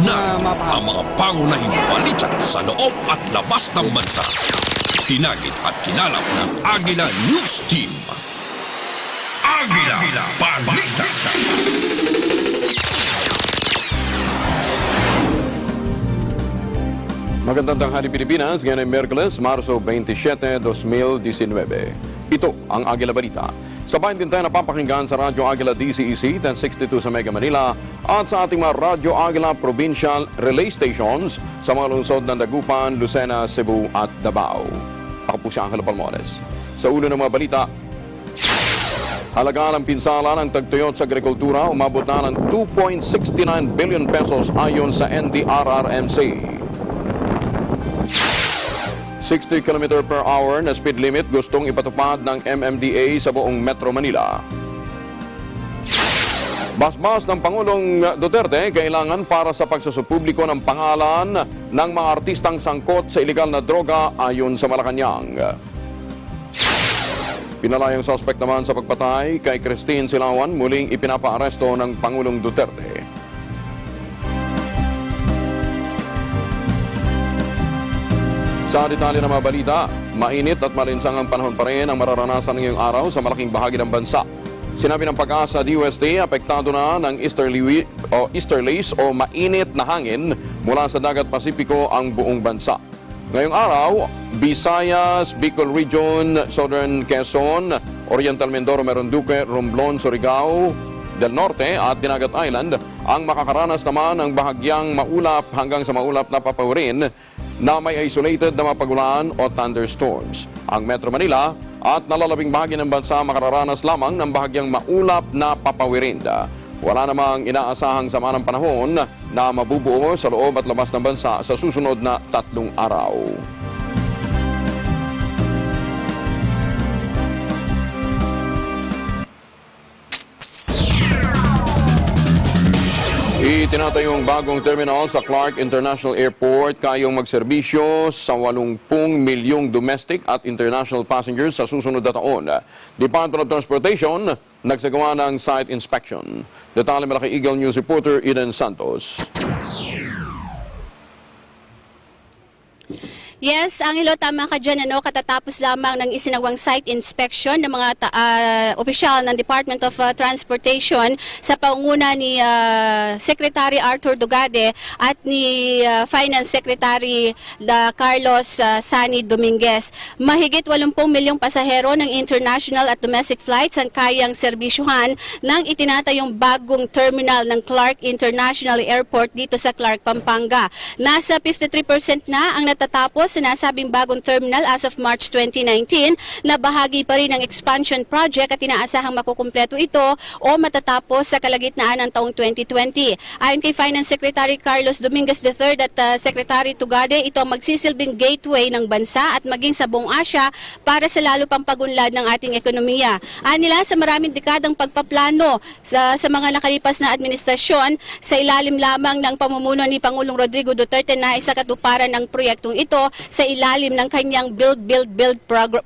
na ang mga pangunahing balita sa loob at labas ng bansa. Tinagit at kinalap ng Agila News Team. Agila Balita. Magandang tanghali Pilipinas, ngayon ay Miyerkules, Marso 27, 2019. Ito ang Agila Balita. Sabay din tayo napapakinggan sa Radyo Agila DCEC 1062 sa Mega Manila at sa ating mga Radyo Agila Provincial Relay Stations sa mga lungsod ng Dagupan, Lucena, Cebu at Davao. Ako po si Angelo Palmores. Sa ulo ng mga balita, halaga ng pinsala ng tagtuyot sa agrikultura umabot na ng 2.69 billion pesos ayon sa NDRRMC. 60 km per hour na speed limit gustong ipatupad ng MMDA sa buong Metro Manila. Basbas ng Pangulong Duterte kailangan para sa pagsusupubliko ng pangalan ng mga artistang sangkot sa ilegal na droga ayon sa Malacanang. Pinalayang suspect naman sa pagpatay kay Christine Silawan muling ipinapaaresto ng Pangulong Duterte. Sa detalye ng mga balita, mainit at malinsang ang panahon pa rin ang mararanasan ngayong araw sa malaking bahagi ng bansa. Sinabi ng Pag-asa DOST, apektado na ng easterlies o mainit na hangin mula sa dagat Pasipiko ang buong bansa. Ngayong araw, Visayas, Bicol Region, Southern Quezon, Oriental Mindoro, Marinduque, Romblon, Surigao del Norte at Dinagat Island ang makakaranas naman ng bahagyang maulap hanggang sa maulap na papawirin na may isolated na mapagulan o thunderstorms. Ang Metro Manila at nalalabing bahagi ng bansa makararanas lamang ng bahagyang maulap na papawirin. Wala namang inaasahang sama ng panahon na mabubuo sa loob at labas ng bansa sa susunod na 3 araw. Itinatayong bagong terminal sa Clark International Airport kayong magserbisyo sa 80 milyong domestic at international passengers sa susunod na taon. Department of Transportation nagsagawa ng site inspection. Detalye mula kay Eagle News reporter Eden Santos. Yes, Angelo, tama ka dyan. Katatapos lamang ng isinawang site inspection ng mga opisyal ng Department of Transportation sa pangunguna ni Secretary Arthur Dugade at ni Finance Secretary Carlos Sani Dominguez. Mahigit 80 milyong pasahero ng international at domestic flights ang kayang serbisyuhan ng itinatayong bagong terminal ng Clark International Airport dito sa Clark, Pampanga. Nasa 53% na ang natatapos sinasabing bagong terminal as of March 2019 na bahagi pa rin ng expansion project at inaasahang makukumpleto ito o matatapos sa kalagitnaan ng taong 2020. Ayon kay Finance Secretary Carlos Dominguez III at Secretary Tugade, ito ang magsisilbing gateway ng bansa at maging sa buong Asia para sa lalo pang pagunlad ng ating ekonomiya. Anila sa maraming dekadang pagpaplano sa mga nakalipas na administrasyon sa ilalim lamang ng pamumuno ni Pangulong Rodrigo Duterte na isa katuparan ng proyektong ito sa ilalim ng kanyang Build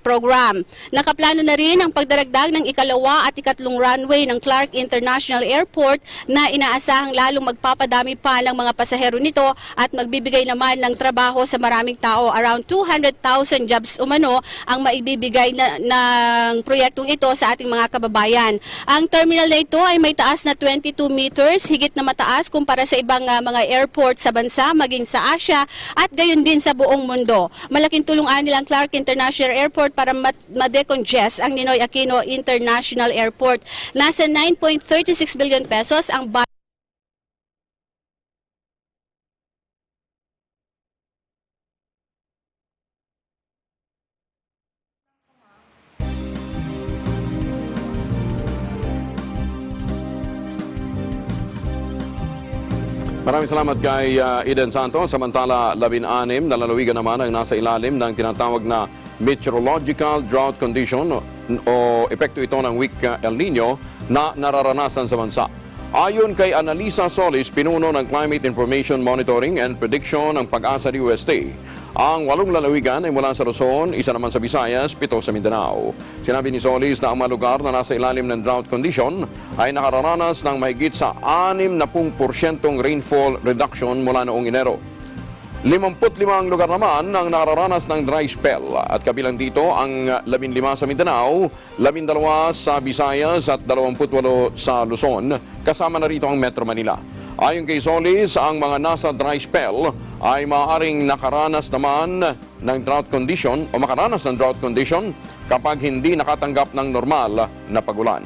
program. Nakaplano na rin ang pagdaragdag ng ikalawa at ikatlong runway ng Clark International Airport na inaasahang lalong magpapadami pa ng mga pasahero nito at magbibigay naman ng trabaho sa maraming tao. Around 200,000 jobs umano ang maibibigay ng proyektong ito sa ating mga kababayan. Ang terminal na ito ay may taas na 22 meters, higit na mataas kumpara sa ibang mga airport sa bansa, maging sa Asia at gayon din sa buong mundo. Malaking tulungan nilang Clark International Airport para ma-decongest ang Ninoy Aquino International Airport. Nasa 9.36 billion pesos ang Maraming salamat kay Eden Santos. Samantala, 16 na lalawigan naman ang nasa ilalim ng tinatawag na meteorological drought condition o epekto ito ng weak El Nino na nararanasan sa bansa. Ayon kay Analisa Solis, pinuno ng Climate Information Monitoring and Prediction ng Pag-asa DOST, Ang 8 lalawigan ay mula sa Luzon, 1 naman sa Visayas, 7 sa Mindanao. Sinabi ni Solis na ang mga lugar na nasa ilalim ng drought condition ay nakararanas ng mahigit sa 60% rainfall reduction mula noong Enero. 55 lugar naman ang nakararanas ng dry spell at kabilang dito ang 15 sa Mindanao, 12 sa Visayas at 28 sa Luzon, kasama na rito ang Metro Manila. Ayon kay Solis, ang mga nasa dry spell ay maaaring nakaranas naman ng drought condition o makaranas ng drought condition kapag hindi nakatanggap ng normal na pagulan.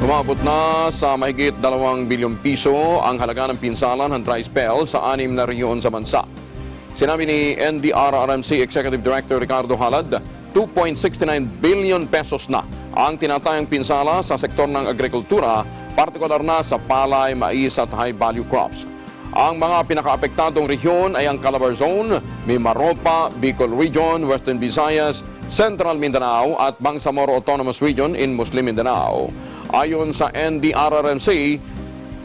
Umabot na sa mahigit 2 bilyong piso ang halaga ng pinsala ng dry spell sa 6 na rehiyon sa bansa. Sinabi ni NDRRMC Executive Director Ricardo Halad, 2.69 billion pesos na ang tinatayang pinsala sa sektor ng agrikultura, partikular na sa palay, mais at high-value crops. Ang mga pinakaapektadong rehiyon ay ang Calabar Zone, Mimaropa, Bicol Region, Western Visayas, Central Mindanao at Bangsamoro Autonomous Region in Muslim Mindanao. Ayon sa NDRRMC,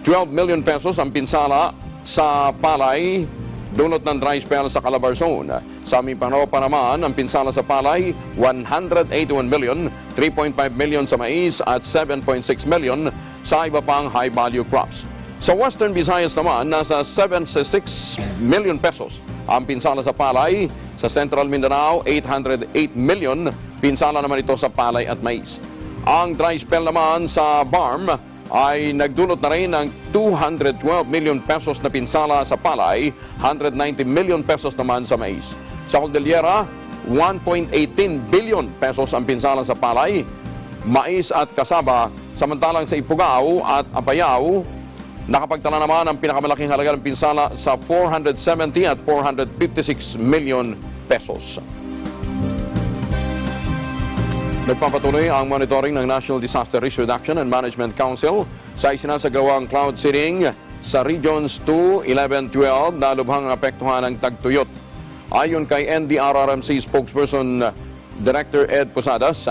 12 million pesos ang pinsala sa palay dulot ng dry spell sa Calabar Zone. Sa Mimaropa naman, ang pinsala sa palay, 181 million, 3.5 million sa mais at 7.6 million sa iba pang high-value crops. Sa Western Visayas naman, nasa 76 million pesos ang pinsala sa palay. Sa Central Mindanao, 808 million, pinsala naman ito sa palay at mais. Ang dry spell naman sa BARM ay nagdulot na rin ng 212 million pesos na pinsala sa palay, 190 million pesos naman sa mais. Sa Cordillera, 1.18 billion pesos ang pinsala sa palay, mais at kasaba, samantalang sa Ifugao at Apayao, nakapagtala naman ang pinakamalaking halaga ng pinsala sa 470 at 456 million pesos. Nagpapatuloy ang monitoring ng National Disaster Risk Reduction and Management Council sa isinasagawang cloud seeding sa Regions 2, 11, 12 na lubhang apektuhan ng tagtuyot. Ayon kay NDRRMC spokesperson Director Ed Posadas,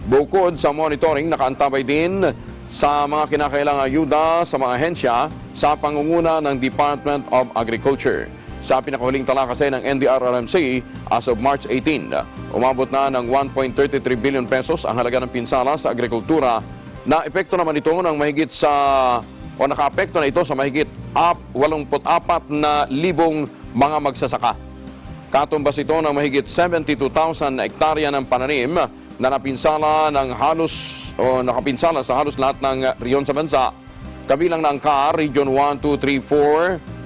bukod sa monitoring, nakaantabay din sa mga kinakailangang ayuda sa mga ahensya sa pangunguna ng Department of Agriculture. Sa pinakahuling tala kasi ng NDRRMC as of March 18, umabot na ng 1.33 billion pesos ang halaga ng pinsala sa agrikultura na epekto naman ito ng mahigit sa o nakaapekto na ito sa mahigit 84,000 mga magsasaka. Katumbas ito ng mahigit 72,000 hektarya ng pananim na napinsala ng halos o nakapinsala sa halos lahat ng rehiyon sa bansa, kabilang ng CAR, Region 1, 2, 3, 4,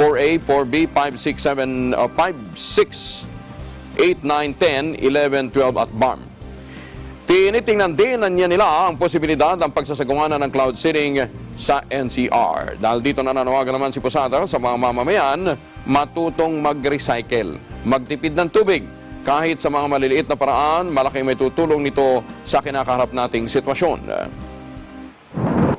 4A, 4B, 5, 6, 7, 5, 6, 8, 9, 10, 11, 12 at BARM. Tinitingnan din nila ang posibilidad ng pagsasagawa ng cloud seeding sa NCR. Dahil dito nananawagan naman si Posada sa mga mamamayan matutong mag-recycle, magtipid ng tubig. Kahit sa mga maliliit na paraan, malaking may tutulong nito sa kinakaharap nating sitwasyon.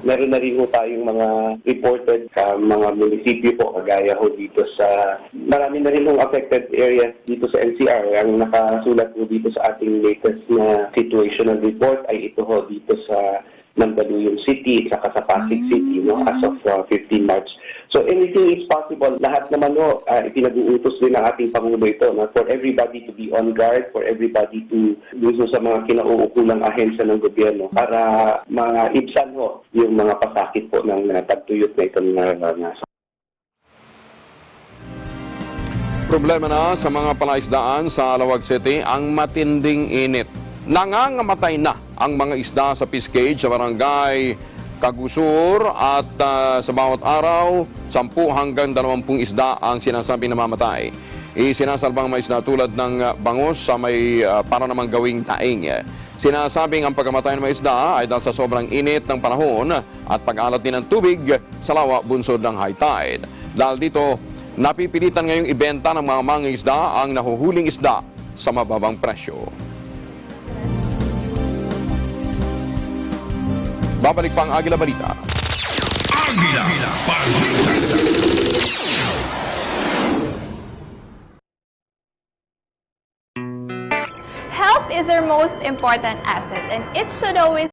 Meron na rin po tayong mga reported sa mga munisipyo po, kagaya ho dito sa, marami na rin affected areas dito sa NCR. Ang nakasulat po dito sa ating latest na situational report ay ito ho dito sa Mandaluyong City, saka sa Pasig City, as of 15 March. So anything is possible. Lahat naman ipinag-uutos din ng ating Pangulo ito for everybody to be on guard, for everybody to gusto sa mga kinauukulang ahensya ng gobyerno para maibsan yung mga pasakit po ng tagtuyot na ito na naranasan. Problema na sa mga palaisdaan sa Alawag City ang matinding init. Nangangamatay na ang mga isda sa fish cage sa barangay Kagusur at sa bawat araw, 10 hanggang 20 isda ang sinasabing namamatay. Isinasalbang mga isda tulad ng bangus sa may para namang gawing daing. Sinasabing ang pagkamatay ng mga isda ay dahil sa sobrang init ng panahon at pag-alat din ng tubig sa lawa bunsod ng high tide. Dahil dito, napipilitan ngayong ibenta ng mga mangingisda ang nahuhuling isda sa mababang presyo. Babalik pa ang Agila Balita. Agila Balita. Health is our most important asset, and it should always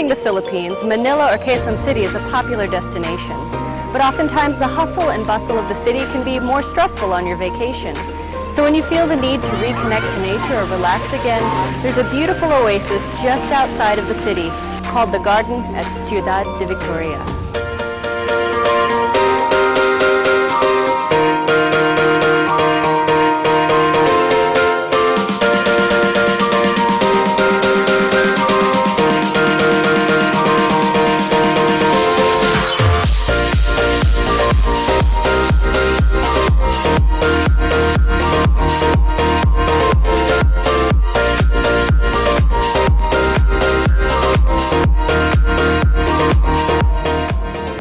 Visiting the Philippines, Manila or Quezon City is a popular destination. But oftentimes the hustle and bustle of the city can be more stressful on your vacation. So when you feel the need to reconnect to nature or relax again, there's a beautiful oasis just outside of the city called the Garden at Ciudad de Victoria.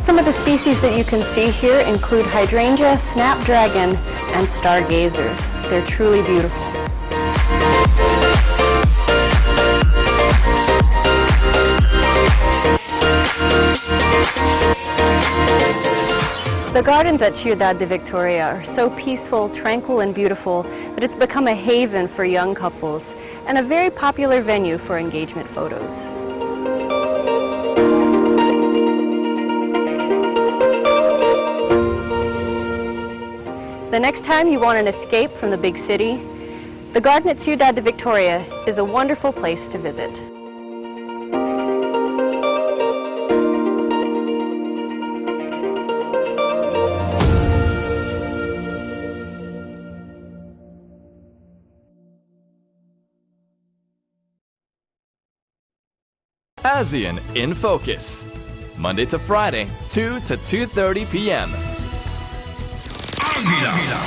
Some of the species that you can see here include hydrangea, snapdragon, and stargazers. They're truly beautiful. The gardens at Ciudad de Victoria are so peaceful, tranquil, and beautiful that it's become a haven for young couples and a very popular venue for engagement photos. The next time you want an escape from the big city, the garden at Ciudad de Victoria is a wonderful place to visit. ASEAN in Focus, Monday to Friday, 2 to 2:30 p.m. Agila, Balita.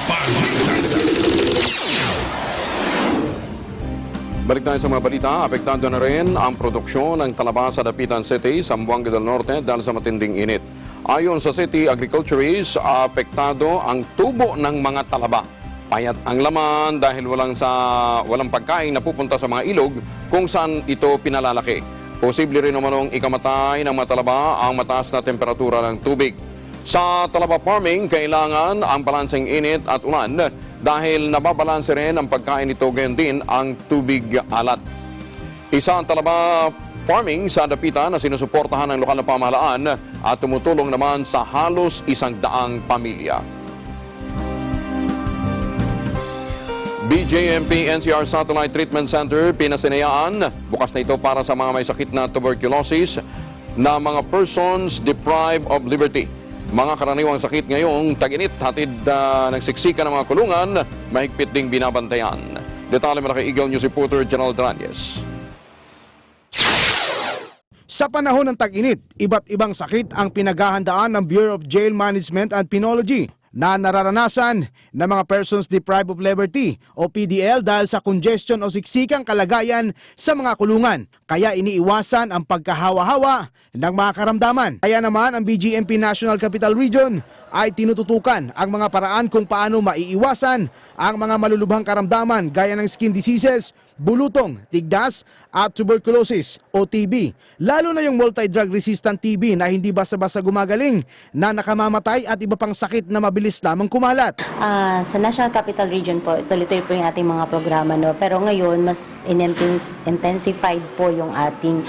Balik tayo sa mga balita, apektado na rin ang produksyon ng talaba sa Dapitan City, Zamboanga del Norte dahil sa matinding init. Ayon sa City Agriculturist, apektado ang tubo ng mga talaba. Payat ang laman dahil walang pagkain na pupunta sa mga ilog kung saan ito pinalalaki. Posible rin naman ikamatay ng mga talaba ang mataas na temperatura ng tubig. Sa talaba farming, kailangan ang balanseng init at ulan dahil nababalanse rin ang pagkain nito, gayon din ang tubig alat. Isa ang talaba farming sa Dapitan na sinusuportahan ng lokal na pamahalaan at tumutulong naman sa halos 100 pamilya. BJMP NCR Satellite Treatment Center pinasinayaan. Bukas na ito para sa mga may sakit na tuberculosis na mga persons deprived of liberty. Mga karaniwang sakit ngayong tag-init, hatid ng siksika ng mga kulungan, mahigpit ding binabantayan. Detalye mula kay Eagle News reporter General Dranyes. Sa panahon ng tag-init, iba't ibang sakit ang pinaghahandaan ng Bureau of Jail Management and Penology na nararanasan ng mga persons deprived of liberty o PDL dahil sa congestion o siksikang kalagayan sa mga kulungan. Kaya iniiwasan ang pagkahawa-hawa ng mga karamdaman. Kaya naman ang BGMP National Capital Region ay tinututukan ang mga paraan kung paano maiiwasan ang mga malulubhang karamdaman gaya ng skin diseases, bulutong, tigdas at tuberculosis o TB. Lalo na yung multi-drug resistant TB na hindi basta-basta gumagaling, na nakamamatay at iba pang sakit na mabilis lamang kumalat. Sa National Capital Region po, tuloy-tuloy po yung ating mga programa. No? Pero ngayon, mas intensified po yung ating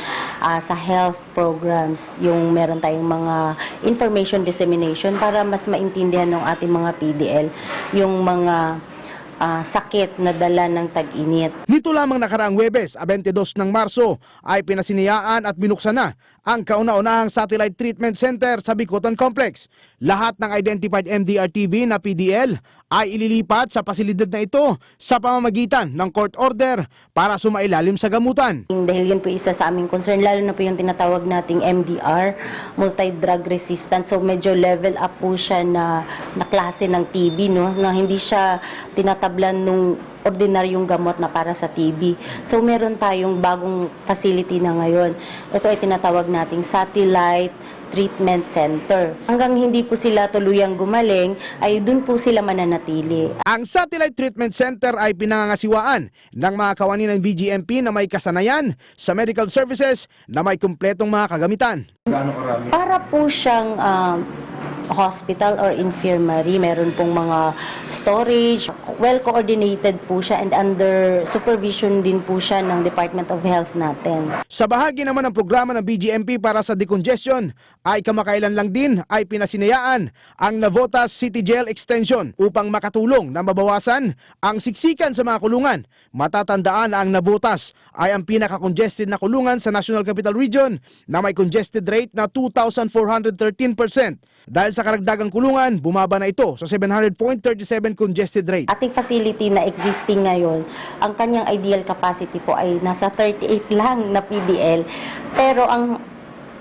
sa health programs. Yung meron tayong mga information dissemination para mas maintindihan ng ating mga PDL yung mga sakit na dala ng tag-init. Nito lamang nakaraang Huwebes, 22 ng Marso, ay pinasinayaan at binuksan na ang kauna-unahang Satellite Treatment Center sa Bicutan Complex. Lahat ng identified MDR-TB na PDL ay ililipat sa pasilidad na ito sa pamamagitan ng court order para sumailalim sa gamutan. Dahil yun po isa sa aming concern, lalo na po yung tinatawag nating MDR, multi-drug resistant. So medyo level up po siya na klase ng TB, no? Na hindi siya tinatablan nung ordinaryong gamot na para sa TB. So meron tayong bagong facility na ngayon. Ito ay tinatawag nating Satellite Treatment Center. Hanggang hindi po sila tuluyang gumaling, ay dun po sila mananatili. Ang Satellite Treatment Center ay pinangangasiwaan ng mga kawani ng BGMP na may kasanayan sa medical services na may kumpletong mga kagamitan. Para po siyang hospital or infirmary. Meron pong mga storage. Well-coordinated po siya and under supervision din po siya ng Department of Health natin. Sa bahagi naman ng programa ng BGMP para sa decongestion ay kamakailan lang din ay pinasinayaan ang Navotas City Jail Extension upang makatulong na mabawasan ang siksikan sa mga kulungan. Matatandaan na ang Navotas ay ang pinaka-congested na kulungan sa National Capital Region na may congested rate na 2,413%. Dahil sa karagdagang kulungan, bumaba na ito sa 700.37 congested rate. Ating facility na existing ngayon, ang kanyang ideal capacity po ay nasa 38 lang na PDL. Pero ang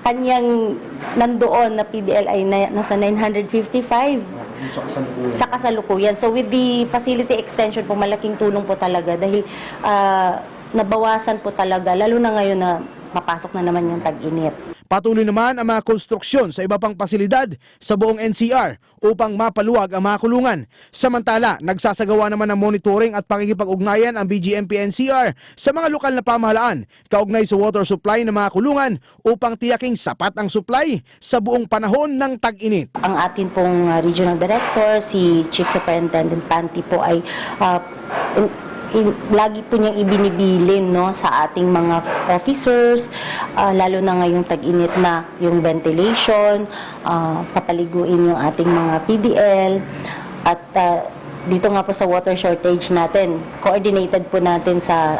kanyang nandoon na PDL ay nasa 955 sa kasalukuyan. So with the facility extension po, malaking tulong po talaga dahil nabawasan po talaga, lalo na ngayon na mapasok na naman yung tag-init. Patuloy naman ang mga konstruksyon sa iba pang pasilidad sa buong NCR upang mapaluwag ang mga kulungan. Samantala, nagsasagawa naman ng monitoring at pakikipag-ugnayan ang BGMP-NCR sa mga lokal na pamahalaan kaugnay sa water supply ng mga kulungan upang tiyaking sapat ang supply sa buong panahon ng tag-init. Ang atin pong regional director, si Chief Superintendent Panty po ay lagi po niyang ibinibilin sa ating mga officers, lalo na ngayong tag-init na yung ventilation, papaliguin yung ating mga PDL, at dito nga po sa water shortage natin, coordinated po natin sa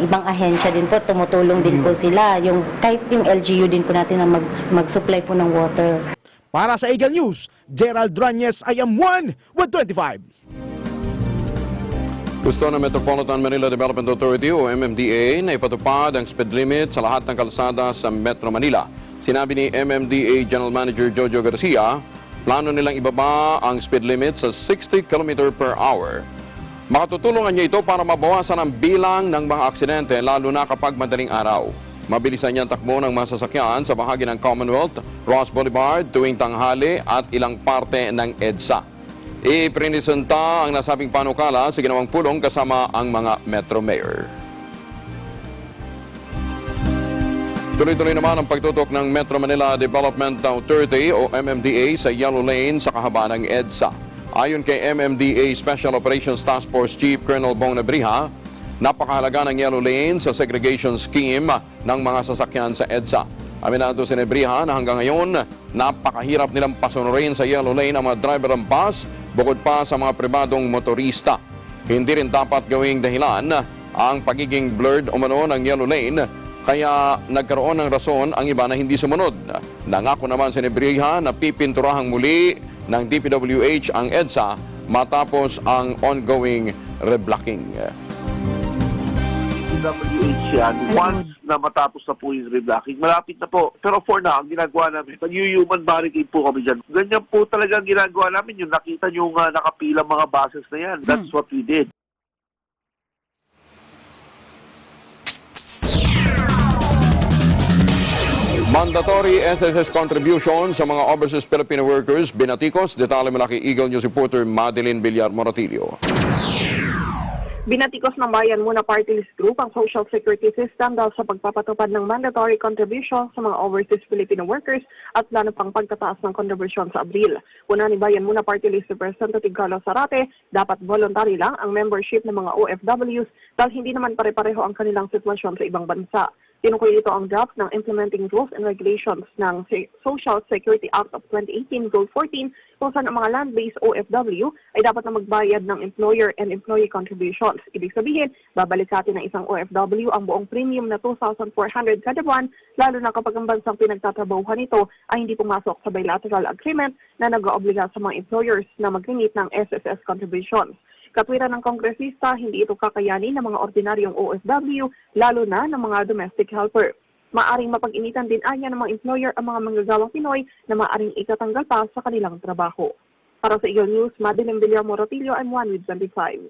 ibang ahensya din po, tumutulong din po sila, kahit yung LGU din po natin na mag-supply po ng water. Para sa Eagle News, Gerald Duañez, I am 1 with 25. Gusto ng Metropolitan Manila Development Authority o MMDA na ipatupad ang speed limit sa lahat ng kalsada sa Metro Manila. Sinabi ni MMDA General Manager Jojo Garcia, plano nilang ibaba ang speed limit sa 60 km per hour. Makatutulungan niya ito para mabawasan ang bilang ng mga aksidente lalo na kapag madaling araw. Mabilisan niyang takbo ng mga sasakyan sa bahagi ng Commonwealth, Ross Boulevard tuwing tanghali at ilang parte ng EDSA. Iprinisenta ang nasabing panukala sa ginawang pulong kasama ang mga Metro Mayor. Tuloy-tuloy naman ang pagtutok ng Metro Manila Development Authority o MMDA sa yellow lane sa kahabaan ng EDSA. Ayon kay MMDA Special Operations Task Force Chief Colonel Bong Nebriha, napakahalaga ng yellow lane sa segregation scheme ng mga sasakyan sa EDSA. Aminado si Nebriha na hanggang ngayon, napakahirap nilang pasunurin sa yellow lane ang mga driver ng bus bukod pa sa mga pribadong motorista. Hindi rin dapat gawing dahilan ang pagiging blurred umano ng yellow lane, kaya nagkaroon ng rason ang iba na hindi sumunod. Nangako naman si Nebriha na pipinturahang muli ng DPWH ang EDSA matapos ang ongoing reblocking. DPWH yan. Once na matapos na po yung reblocking, malapit na po. Pero for now, ang ginagawa namin, pag-human barricade po kami dyan. Ganyan po talaga ang ginagawa namin. Yung nakita nyo nakapila mga buses na yan. That's what we did. Mandatory SSS contribution sa mga overseas Filipino workers, binatikos. Detalye mula kay Eagle News reporter Madeline Villar Moratillo. Binatikos ng Bayan Muna Party List Group ang Social Security System dahil sa pagpapatupad ng mandatory contribution sa mga overseas Filipino workers at plano pang pagtataas ng contribution sa Abril. Una ni Bayan Muna Party List Representative Carlos Zarate, dapat voluntary lang ang membership ng mga OFWs dahil hindi naman pare-pareho ang kanilang sitwasyon sa ibang bansa. Tinukoy ito ang draft ng Implementing Rules and Regulations ng Social Security Act of 2018, Rule 14, kung saan ang mga land-based OFW ay dapat na magbayad ng employer and employee contributions. Ibig sabihin, babalik sa atin ng isang OFW ang buong premium na 2,400 kada buwan, lalo na kapag ang bansang pinagtatrabahuhan nito ay hindi pumasok sa bilateral agreement na nag-oobliga sa mga employers na mag-limit ng SSS contributions. Katwiran ng kongresista, hindi ito kakayanin ng mga ordinaryong OFW, lalo na ng mga domestic helper. Maaring mapag-initan din anya ng mga employer ang mga manggagawang Pinoy na maaring ikatanggal pa sa kanilang trabaho. Para sa Eagle News, Madeline Villar Moratillo, I'm 1 with 25.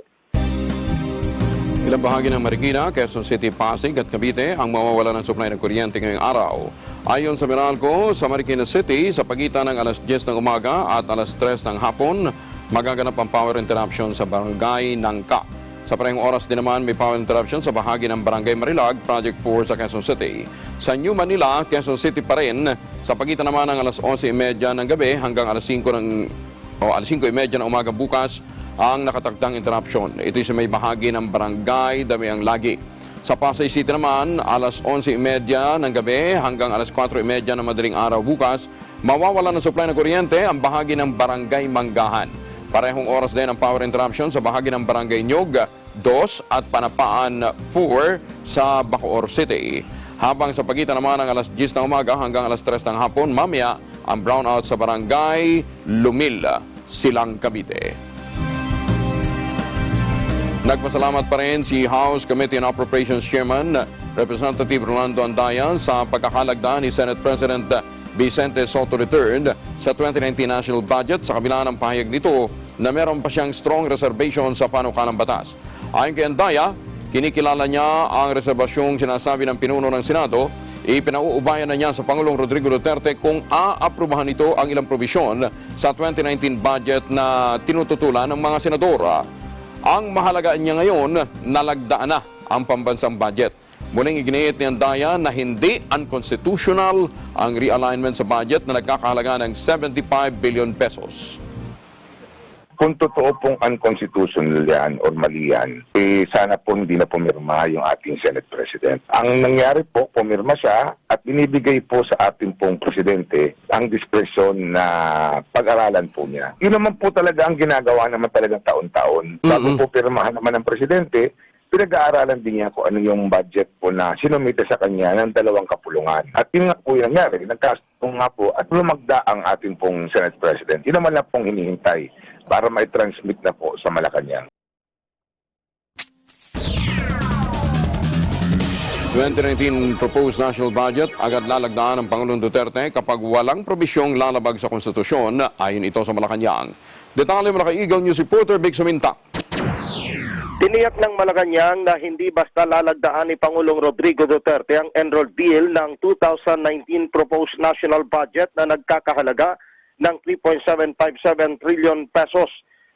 Ilang bahagi ng Marikina, Quezon City, Pasig at Cavite ang mawawala ng supply ng kuryente ngayong araw. Ayon sa Meralco, sa Marikina City, sa pagitan ng alas 10 ng umaga at alas 3 ng hapon, magaganap ang power interruption sa barangay Nangka. Sa parehong oras din naman may power interruption sa bahagi ng Barangay Marilag, Project 4 sa Quezon City. Sa New Manila, Quezon City pa rin, sa pagitan naman ng alas 11:30 ng gabi hanggang alas 5:30 ng umaga bukas ang nakatagtang interruption. Ito sa may bahagi ng Barangay Damiang Lagi. Sa Pasay City naman, alas 11:30 ng gabi hanggang alas 4:30 ng madaling araw bukas, mawawala ng supply ng kuryente ang bahagi ng Barangay Manggahan. Parehong oras din ang power interruption sa bahagi ng Barangay Nyog 2 at Panapaan 4 sa Bacoor City. Habang sa pagitan naman ng alas 10 ng umaga hanggang alas 3 ng hapon, mamaya ang brownout sa Barangay Lumil, Silang Cavite. Nagpasalamat pa rin si House Committee on Appropriations Chairman Representative Rolando Andayan sa pagkakalagda ni Senate President Vicente Soto III sa 2019 national budget sa kabila ng pahayag nito na meron pa siyang strong reservation sa panukalang batas. Ayon kay Andaya, kinikilala niya ang reserbasyong sinasabi ng pinuno ng Senado. Ipinauubayan na niya sa Pangulong Rodrigo Duterte kung aaprubahan nito ang ilang probisyon sa 2019 budget na tinututulan ng mga senador. Ang mahalaga niya ngayon, nalagdaan na ang pambansang budget. Muling iginiit ni Andaya na hindi unconstitutional ang realignment sa budget na nagkakahalaga ng 75 billion pesos. Kung totoo pong unconstitutional yan o mali yan, sana po hindi na pumirma yung ating Senate President. Ang nangyari po, pumirma siya at binibigay po sa ating pong Presidente ang diskresyon na pag-aralan po niya. Yun naman po talaga ang ginagawa naman talagang taon-taon. Bago po pirmahan naman ng Presidente, pinag-aaralan din niya kung ano yung budget po na sinumite sa kanya ng 2 kapulungan. At yun nga po yung nangyari, nagkastong nga po at lumagda ang ating pong Senate President. Yun naman lang pong hinihintay para mai-transmit na po sa Malacanang. 2019 proposed national budget agad lalagdaan ng Pangulong Duterte kapag walang probisyong lalabag sa konstitusyon, ayon ito sa Malacanang. Detalye mula kay Eagle News reporter Big Suminta. Tiniyak ng Malacanang na hindi basta lalagdaan ni Pangulong Rodrigo Duterte ang enrolled bill ng 2019 proposed national budget na nagkakahalaga ng 3.757 trillion pesos.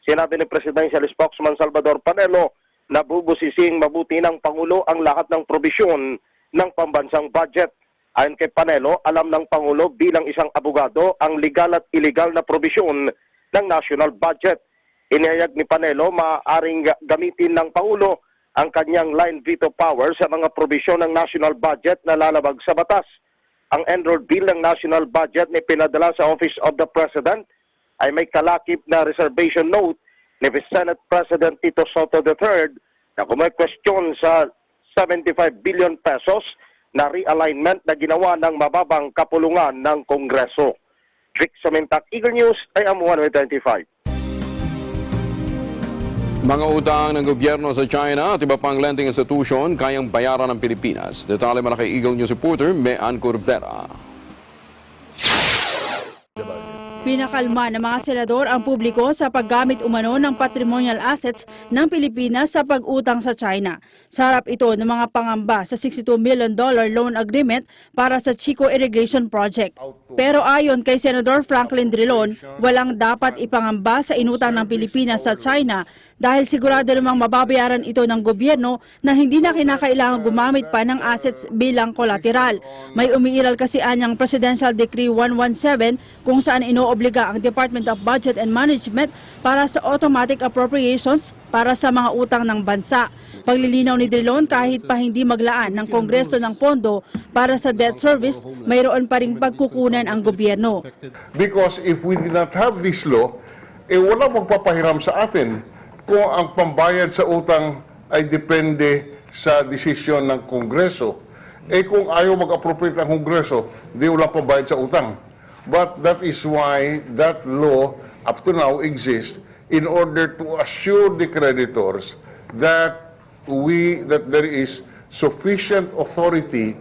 Sinabi ni Presidential Spokesman Salvador Panelo na bubusising mabuti ng Pangulo ang lahat ng probisyon ng pambansang budget. Ayon kay Panelo, alam ng Pangulo bilang isang abogado ang legal at illegal na probisyon ng national budget. Inihayag ni Panelo maaaring gamitin ng Pangulo ang kanyang line veto power sa mga probisyon ng national budget na lalabag sa batas. Ang enrolled bill ng national budget na pinadala sa Office of the President ay may kalakip na reservation note ni Senate President Tito Soto III na kumikwestiyon sa 75 billion pesos na realignment na ginawa ng mababang kapulungan ng Kongreso. Vic Samintak, Eagle News, I am 125. Mga utang ng gobyerno sa China at iba pang lending institution kayang bayaran ng Pilipinas. Detalye mula kay Eagle News reporter Mean Corbera. Pinakalma ng mga senador ang publiko sa paggamit umano ng patrimonial assets ng Pilipinas sa pag-utang sa China. Sa harap ito ng mga pangamba sa $62 million loan agreement para sa Chico Irrigation Project. Pero ayon kay Senador Franklin Drilon, walang dapat ipangamba sa inutang ng Pilipinas sa China dahil sigurado namang mababayaran ito ng gobyerno na hindi na kinakailangan gumamit pa ng assets bilang collateral. May umiiral kasi anyang Presidential Decree 117 kung saan inoobliga ang Department of Budget and Management para sa automatic appropriations para sa mga utang ng bansa. Paglilinaw ni Drilon, kahit pa hindi maglaan ng Kongreso ng pondo para sa debt service, mayroon pa ring pagkukunan ang gobyerno. Because if we did not have this law, wala magpapahiram sa atin kung ang pambayad sa utang ay depende sa desisyon ng Kongreso. Kung ayaw mag-appropriate ang Kongreso, di wala pambayad sa utang. But that is why that law up to now exists in order to assure the creditors that there is sufficient authority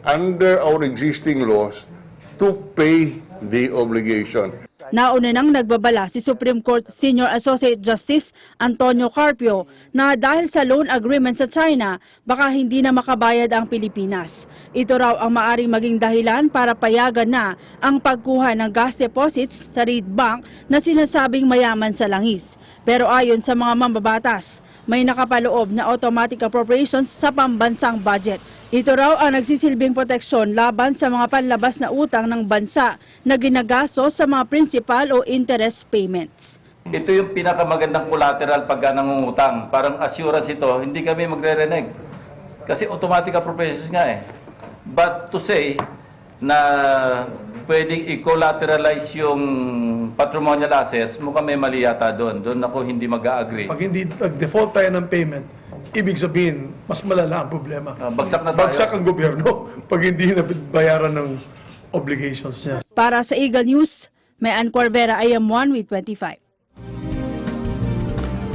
under our existing laws to pay the obligation. Nauna nang nagbabala si Supreme Court Senior Associate Justice Antonio Carpio na dahil sa loan agreement sa China, baka hindi na makabayad ang Pilipinas. Ito raw ang maaring maging dahilan para payagan na ang pagkuha ng gas deposits sa Reed Bank na sinasabing mayaman sa langis. Pero ayon sa mga mambabatas, may nakapaloob na automatic appropriations sa pambansang budget. Ito raw ang nagsisilbing proteksyon laban sa mga panlabas na utang ng bansa na ginagasto sa mga principal o interest payments. Ito yung pinakamagandang collateral pagka nangungutang. Parang assurance ito, hindi kami magre-renege. Kasi automatic appropriations nga eh. But to say na pwedeng i-collateralize yung patrimonial assets, mukhang may mali yata doon. Doon ako hindi mag-a-agree. Pag hindi nag-default tayo ng payment, ibig sabihin, mas malala ang problema. Bagsak na tayo. Bagsak ang gobyerno pag hindi na bayaran ng obligations niya. Para sa Eagle News, may Ann Corvera, IM1 with 25.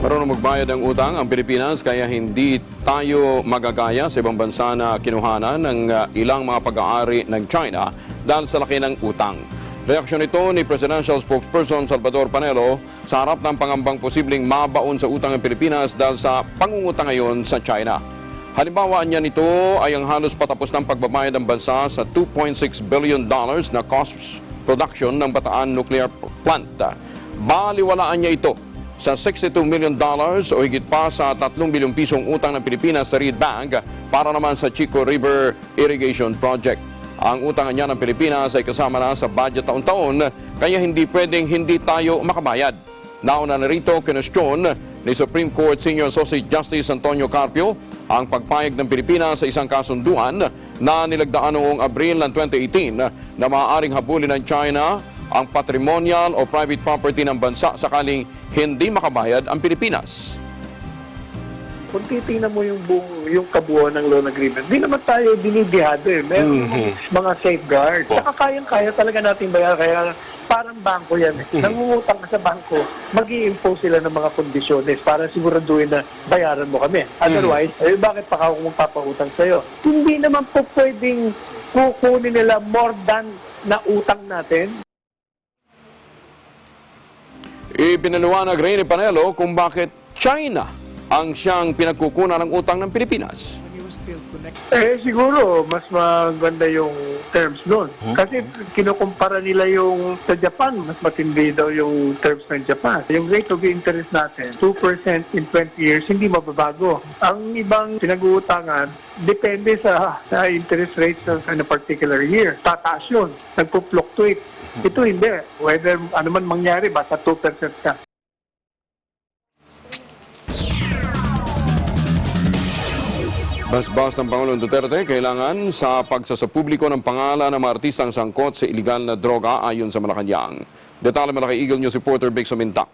Marunong magbayad ng utang ang Pilipinas kaya hindi tayo magagaya sa ibang bansa na kinuhanan ng ilang mga pag-aari ng China dahil sa laki ng utang. Reaksyon ito ni Presidential Spokesperson Salvador Panelo sa harap ng pangambang posibleng mabaon sa utang ng Pilipinas dahil sa pangungutang ngayon sa China. Halimbawa niya nito ay ang halos patapos ng pagbabayad ng bansa sa $2.6 billion na cost production ng Bataan Nuclear Plant. Baliwalaan niya ito sa $62 million o higit pa sa 3 bilyong pisong utang ng Pilipinas sa Reed Bank para naman sa Chico River Irrigation Project. Ang utang niya ng Pilipinas ay kasama na sa budget taon-taon kaya hindi pwedeng hindi tayo makabayad. Nauna na rito kinwestiyon ni Supreme Court Senior Associate Justice Antonio Carpio ang pagpayag ng Pilipinas sa isang kasunduan na nilagdaan noong Abril ng 2018 na maaaring habulin ng China ang patrimonial o private property ng bansa sakaling hindi makabayad ang Pilipinas. Kung titingnan mo yung kabuuan ng loan agreement, di naman tayo binibihado eh. Meron mga safeguards. Saka kayang-kaya talaga natin bayaran. Kaya parang bangko yan eh. Nangungutang ka sa bangko, mag-i-impose sila ng mga kondisyones para siguraduhin na bayaran mo kami. Otherwise, bakit pa ako magpapautang sa'yo? Hindi naman po pwedeng kukunin nila more than na utang natin. Ipinaliwanag rin ni Panelo kung bakit China ang siyang pinagkukunan ng utang ng Pilipinas. Siguro, mas maganda yung terms doon. Kasi kinukumpara nila yung sa Japan, mas matindi daw yung terms ng Japan. Yung rate of interest natin, 2% in 20 years, hindi mababago. Ang ibang pinag-uutangan, depende sa interest rates ng a particular year. Tataas yun, nagpo-fluctuate. Ito hindi. Whether ano man mangyari, basta 2% ka. Basbas ng Pangulong Duterte kailangan sa pagsasapubliko ng pangalan ng mga artistang sangkot sa iligal na droga ayon sa Malacanang. Detalye mula kay Eagle News reporter Vic Sominta.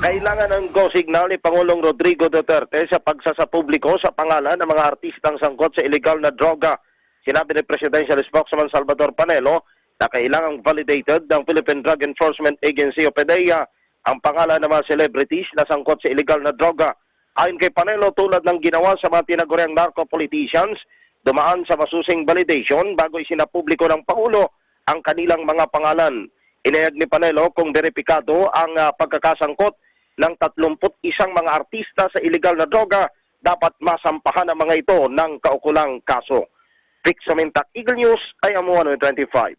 Kailangan ng go-signal ni Pangulong Rodrigo Duterte sa pagsasapubliko sa pangalan ng mga artistang sangkot sa iligal na droga. Sinabi ni Presidential Spokesman Salvador Panelo na kailangang validated ng Philippine Drug Enforcement Agency o PDEA ang pangalan ng mga celebrities na sangkot sa iligal na droga. Ayon kay Panelo, tulad ng ginawa sa mga tinaguriang narco-politicians, dumaan sa masusing validation bago isinapubliko ng Pangulo ang kanilang mga pangalan. Inayag ni Panelo kung beripikado ang pagkakasangkot ng 31 mga artista sa iligal na droga, dapat masampahan ang mga ito ng kaukulang kaso. Vic Sominta, Eagle News, IM1 25.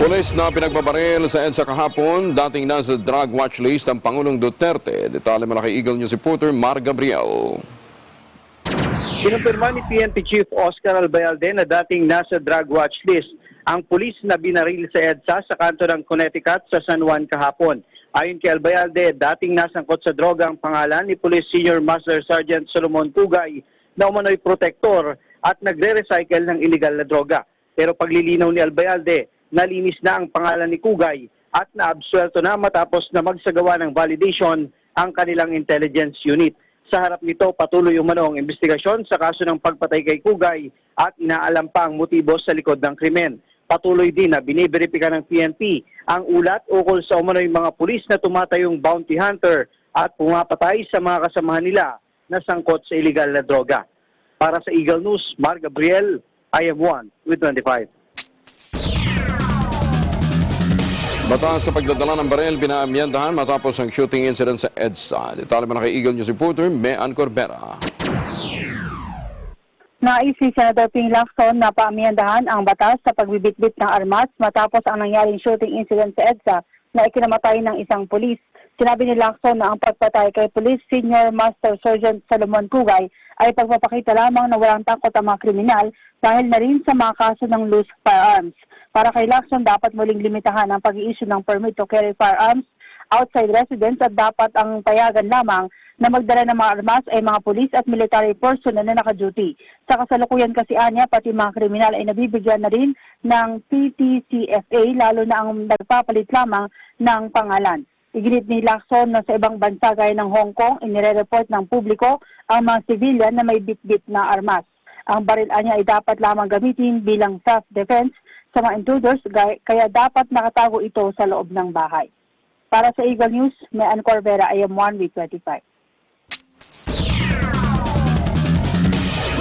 Pulis na pinagbabaril sa EDSA kahapon, dating nasa drug watch list ang Pangulong Duterte. Detalye mula kay Eagle News reporter Mar Gabriel. Kinumpirma ni PNP Chief Oscar Albayalde na dating nasa drug watch list ang pulis na binaril sa EDSA sa kanto ng Connecticut sa San Juan kahapon. Ayon kay Albayalde, dating nasangkot sa droga ang pangalan ni Police Senior Master Sergeant Solomon Pugay na umano'y protector at nagre-recycle ng illegal na droga. Pero paglilinaw ni Albayalde, nalinis na ang pangalan ni Pugay at naabsuelto na matapos na magsagawa ng validation ang kanilang intelligence unit. Sa harap nito, patuloy umano ang investigasyon sa kaso ng pagpatay kay Pugay at inaalam pa ang motibo sa likod ng krimen. Patuloy din na biniberipika ng PNP ang ulat ukol sa umano'y mga pulis na tumatayong bounty hunter at pumapatay sa mga kasamahan nila na sangkot sa illegal na droga. Para sa Eagle News, Mar Gabriel, IM1 with 25. Batas sa pagdadala ng baril pinaamyendahan matapos ang shooting incident sa EDSA. Detalye mo na kay Eagle News reporter Mean Corbera. Nais si Senator Ping Lacson na paamyendahan ang batas sa pagbibitbit ng armas matapos ang nangyaring shooting incident sa EDSA na ikinamatay ng isang pulis. Sinabi ni Lacson na ang pagpatay kay Police Senior Master Sergeant Solomon Pugay ay pagpapakita lamang na walang takot ang mga kriminal dahil na rin sa mga kaso ng loose firearms. Para kay Lacson, dapat muling limitahan ang pag-i-issue ng permit to carry firearms outside residence at dapat ang payagan lamang na magdala ng mga armas ay mga pulis at military personnel na naka-duty. Sa kasalukuyan kasi anya, pati mga kriminal ay nabibigyan na rin ng PTCFA lalo na ang nagpapalit lamang ng pangalan. Iginit ni Lacson na sa ibang bansa gaya ng Hong Kong, inire-report ng publiko ang mga civilian na may bitbit na armas. Ang baril niya ay dapat lamang gamitin bilang self-defense sa mga intruders, kaya dapat nakatago ito sa loob ng bahay. Para sa Eagle News, may Ann Corvera, IM1 with 25.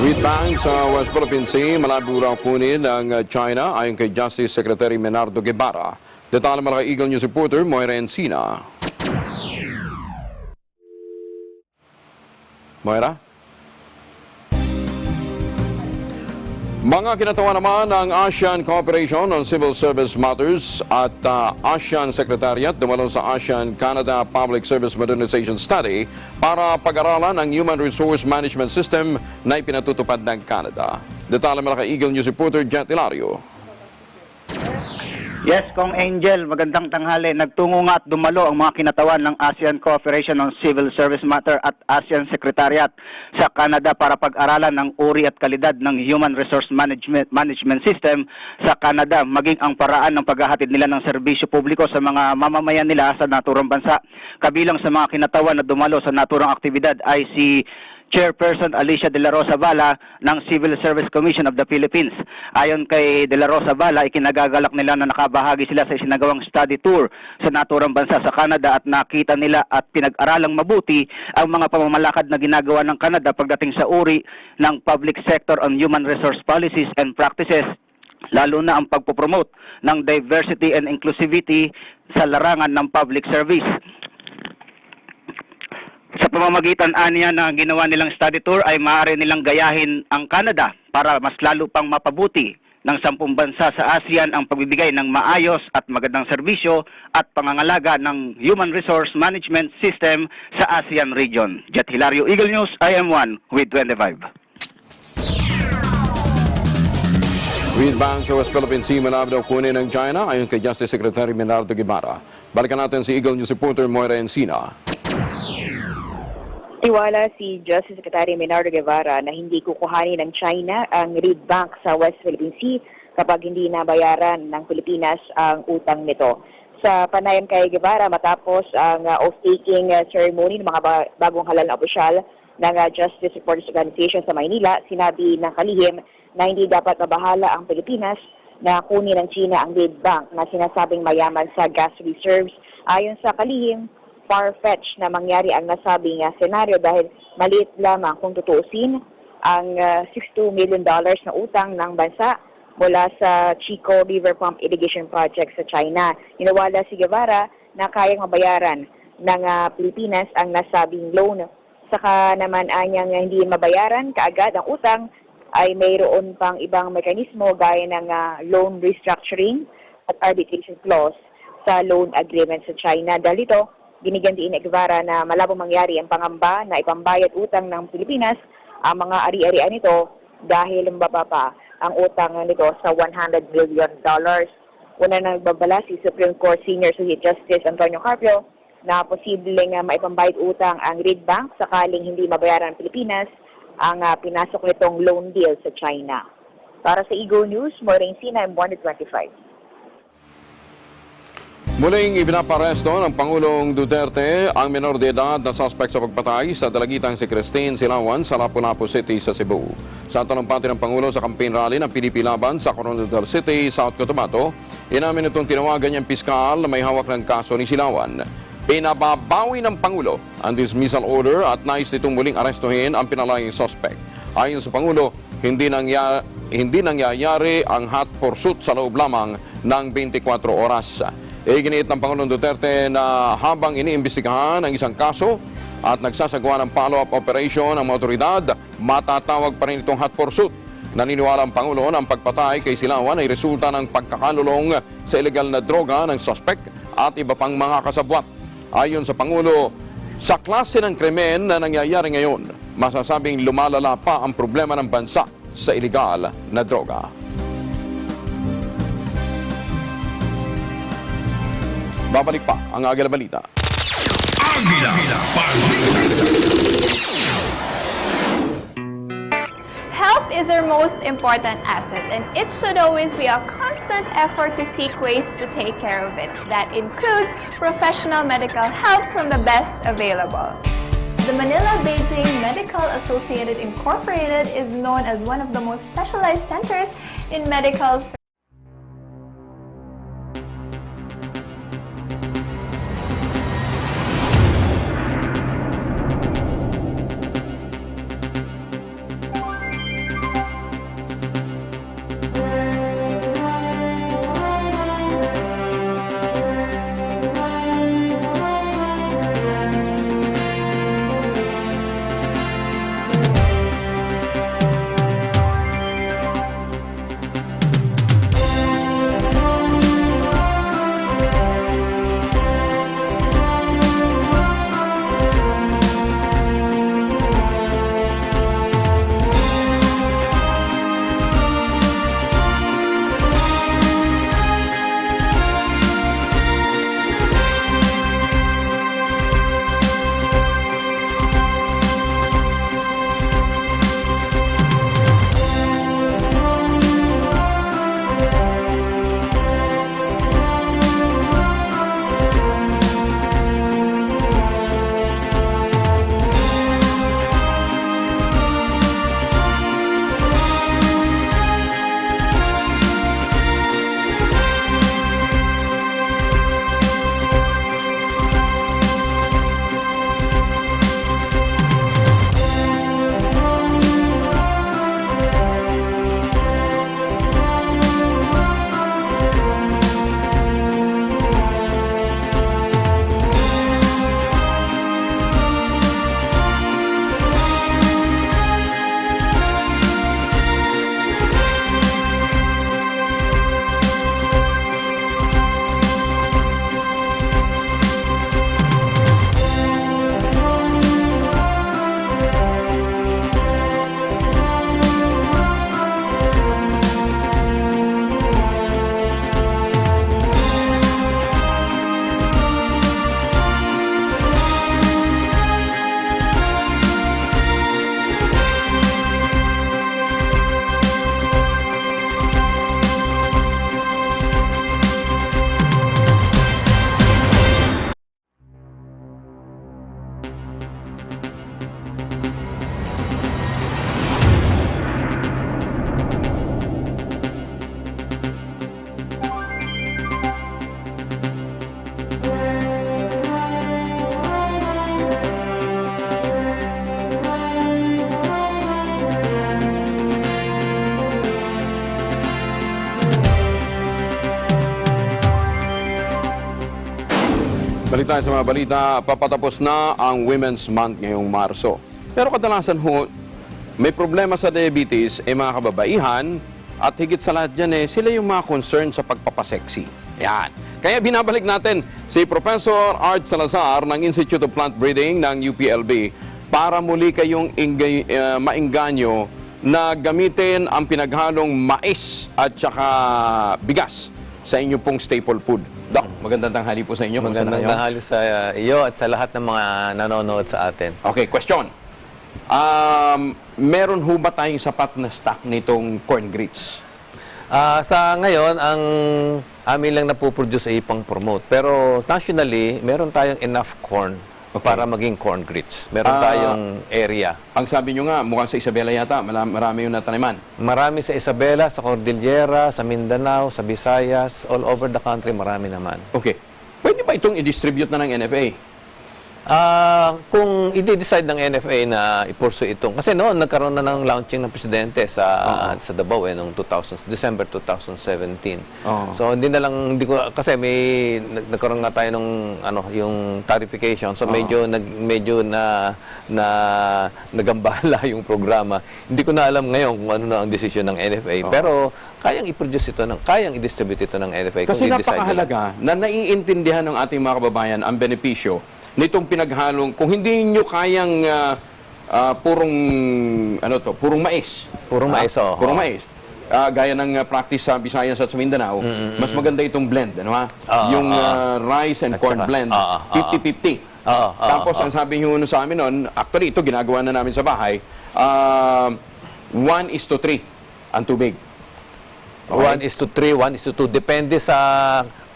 Wheat Bank sa West Philippine Sea, malabo raw kunin ng China ayon kay Justice Secretary Menardo Guevara. Detalye mula kay Eagle News reporter Moira Encina. Moira? Mga kinatawa naman ng ASEAN Cooperation on Civil Service Matters at ASEAN Secretariat dumalo sa ASEAN-Canada Public Service Modernization Study para pag-aralan ang Human Resource Management System na ipinatutupad ng Canada. Detalye mula kay Eagle News reporter Jet Hilario. Yes, Kong Angel, magandang tanghali. Nagtungo nga at dumalo ang mga kinatawan ng ASEAN Cooperation on Civil Service Matter at ASEAN Secretariat sa Canada para pag-aralan ng uri at kalidad ng Human Resource Management System sa Canada, maging ang paraan ng paghahatid nila ng serbisyo publiko sa mga mamamayan nila sa naturang bansa. Kabilang sa mga kinatawan na dumalo sa naturang aktibidad ay si Chairperson Alicia de la Rosa Bala ng Civil Service Commission of the Philippines. Ayon kay de la Rosa Bala, ikinagagalak nila na nakabahagi sila sa isinagawang study tour sa naturang bansa sa Canada at nakita nila at pinag-aralang mabuti ang mga pamamalakad na ginagawa ng Canada pagdating sa uri ng public sector on human resource policies and practices, lalo na ang pagpopromote ng diversity and inclusivity sa larangan ng public service. Sa pamamagitan aniya na ginawa nilang study tour ay maaari nilang gayahin ang Canada para mas lalo pang mapabuti ng 10 bansa sa ASEAN ang pagbibigay ng maayos at magandang serbisyo at pangangalaga ng Human Resource Management System sa ASEAN region. Jet Hilario, Eagle News, IM1 with 25. Wheat Bank sa West Philippine Sea malabo daw kunin ng China ayon kay Justice Secretary Menardo Guevara. Balikan natin si Eagle News reporter Moira Encina. Tiwala si Justice Secretary Menardo Guevara na hindi kukuhanin ng China ang Reed Bank sa West Philippine Sea kapag hindi nabayaran ng Pilipinas ang utang nito. Sa panayam kay Guevara matapos ang oath-taking ceremony ng mga bagong halal na opisyal ng Justice Supporters Organization sa Maynila, sinabi ng kalihim na hindi dapat mabahala ang Pilipinas na kunin ng China ang Reed Bank na sinasabing mayaman sa gas reserves. Ayon sa kalihim, far-fetched na mangyari ang nasabing senaryo dahil maliit lamang kung tutuusin ang $62 million na utang ng bansa mula sa Chico River Pump Irrigation Project sa China. Inawala si Guevara na kayang mabayaran ng Pilipinas ang nasabing loan. Saka naman anyang hindi mabayaran kaagad ang utang ay mayroon pang ibang mekanismo gaya ng loan restructuring at arbitration clause sa loan agreement sa China. Dahil ito, binigyan ni Guevara na malabong mangyari ang pangamba na ipambayad utang ng Pilipinas ang mga ari-arian nito dahil mababa pa ang utang nito sa $100 billion. Una nang nagbabala si Supreme Court Senior Associate Justice Antonio Carpio na posibleng maipambayad utang ang Reed Bank sakaling hindi mabayaran ng Pilipinas ang pinasok nitong loan deal sa China. Para sa Eagle News, Maureen Sina, M1 25. Muling ibinaparesto ng Pangulong Duterte ang menor de edad na suspect sa pagpatay sa dalagitang si Christine Silawan sa Lapu-Lapu City sa Cebu. Sa talumpati ng Pangulo sa campaign rally ng PDP Laban sa Coronadal City, South Cotabato, inamin itong tinawagan niyang piskal na may hawak ng kaso ni Silawan. Pinababawi ng Pangulo ang dismissal order at nais nitong muling arestuhin ang pinalayang suspect. Ayon sa Pangulo, hindi nangyayari ang hot pursuit sa loob lamang ng 24 oras. Iginiit ng Pangulong Duterte na habang iniimbestigahan ang isang kaso at nagsasagawa ng follow-up operation ang mga otoridad, matatawag pa rin itong hot pursuit. Naniniwala ang Pangulo na ang pagpatay kay Silawan ay resulta ng pagkakalulong sa ilegal na droga ng suspect at iba pang mga kasabwat. Ayon sa Pangulo, sa klase ng krimen na nangyayari ngayon, masasabing lumalala pa ang problema ng bansa sa iligal na droga. Babalik pa ang Agila Balita. Agila Balita. Health is our most important asset, and it should always be a constant effort to seek ways to take care of it. That includes professional medical help from the best available. The Manila-Beijing Medical Associated Incorporated is known as one of the most specialized centers in medical services. Balik tayo sa mga balita, papatapos na ang Women's Month ngayong Marso. Pero kadalasan ho, may problema sa diabetes mga kababaihan at higit sa lahat dyan sila yung mga concern sa pagpapaseksi. Yan. Kaya binabalik natin si Professor Art Salazar ng Institute of Plant Breeding ng UPLB para muli kayong mainganyo na gamitin ang pinaghalong mais at saka bigas sa inyong pong staple food. Doc, magandang tanghali po sa inyo. Magandang tanghali sa iyo at sa lahat ng mga nanonood sa atin. Okay, question. Meron ho ba tayong sapat na stock nitong corn grits? Sa ngayon, ang amin lang napuproduce ay pang-promote. Pero nationally, meron tayong enough corn para maging corn grits. Meron tayong area. Ang sabi nyo nga, mukhang sa Isabela yata, marami yung nataniman. Marami sa Isabela, sa Cordillera, sa Mindanao, sa Visayas, all over the country, marami naman. Okay. Pwede ba itong i-distribute na ng NFA? Kung i-decide ng NFA na i-pursue itong, kasi noon nagkaroon na ng launching ng presidente sa Davao noong December 2017. So hindi na lang, kasi may nagkaroon nga tayo ng yung tarification. So medyo nagambala yung programa. Hindi ko na alam ngayon kung ano na ang desisyon ng NFA. Pero kayang i-produce ito, kayang i-distribute ito ng NFA. Kasi napakahalaga na naiintindihan ng ating mga kababayan ang benepisyo nitong pinaghalong, kung hindi nyo kayang purong mais. Purong mais, Purong mais. Gaya ng practice sa Visayas at sa Mindanao, mas maganda itong blend. Yung rice and corn blend, 50-50. Tapos ang sabi nyo sa amin noon, actually ito ginagawa na namin sa bahay, 1:3 ang tubig. 1:3, 1:2. Depende sa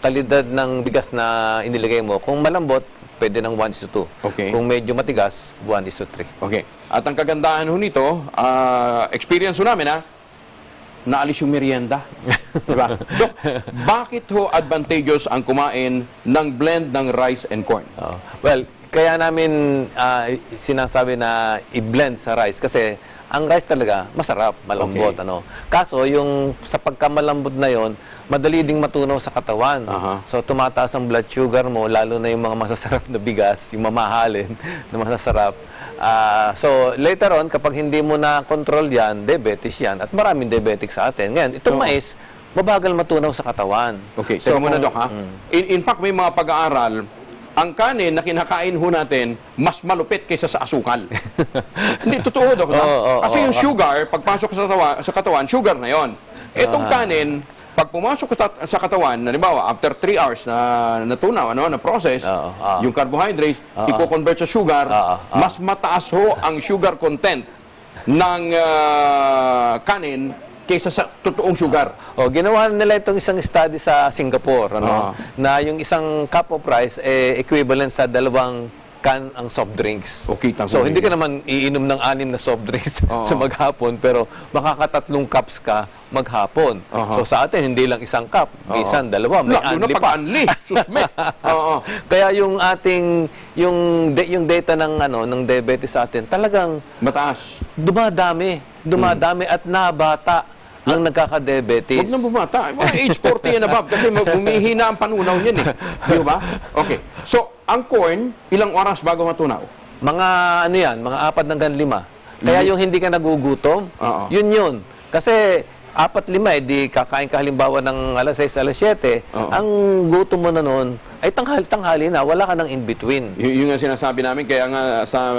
kalidad ng bigas na inilagay mo. Kung malambot, pwede ng 1:2. Okay. Kung medyo matigas, 1:3. Okay. At ang kagandahan ho nito, experience ho namin naalis yung merienda. Diba? Dok, bakit ho advantageous ang kumain ng blend ng rice and corn? Well, kaya namin sinasabi na i-blend sa rice kasi ang rice talaga masarap, malambot. Kaso yung sa pagkamalambot na yon, madali ding matunaw sa katawan. So tumataas ang blood sugar mo, lalo na yung mga masasarap na bigas, yung mamahalin na masasarap. So later on, kapag hindi mo na control yan, diabetes yan, at maraming diabetic sa atin. Ngayon, itong mais, mabagal matunaw sa katawan. Okay, so muna Dok In fact, may mga pag-aaral, ang kanin na kinakain ho natin, mas malupit kaysa sa asukal. Hindi, totoo, Dok. Kasi yung sugar, pagpasok sa katawan, sugar na yon. Itong kanin, pag pumasok sa katawan, halimbawa, after 3 hours na natunaw, na process, yung carbohydrates, i-convert sa sugar, mas mataas ho ang sugar content ng kanin kaysa sa totoong sugar. Ginawa nila itong isang study sa Singapore, na yung isang cup of rice equivalent sa 2 can ang soft drinks. So, hindi ka naman iinom ng 6 na soft drinks sa maghapon, pero makaka3 cups ka maghapon. So, sa atin, hindi lang 1 cup, minsan 2, may unli pa. Susme. Kaya yung ating, yung data ng diabetes sa atin, talagang mataas. Dumadami at nabata ang nagkaka-diabetes. Huwag nang bumata. Age 40 and above kasi humihina ang panunaw niyan Di ba? Okay. So, ang corn, ilang oras bago matunaw? Mga mga 4 hanggang 5. Kaya yung hindi ka nagugutom, yun. Kasi 4-5, di kakain ka halimbawa ng alas 6, alas 7, ang gutom mo na noon ay tanghali na, wala ka nang in-between. Yung nga sinasabi namin, kaya nga sa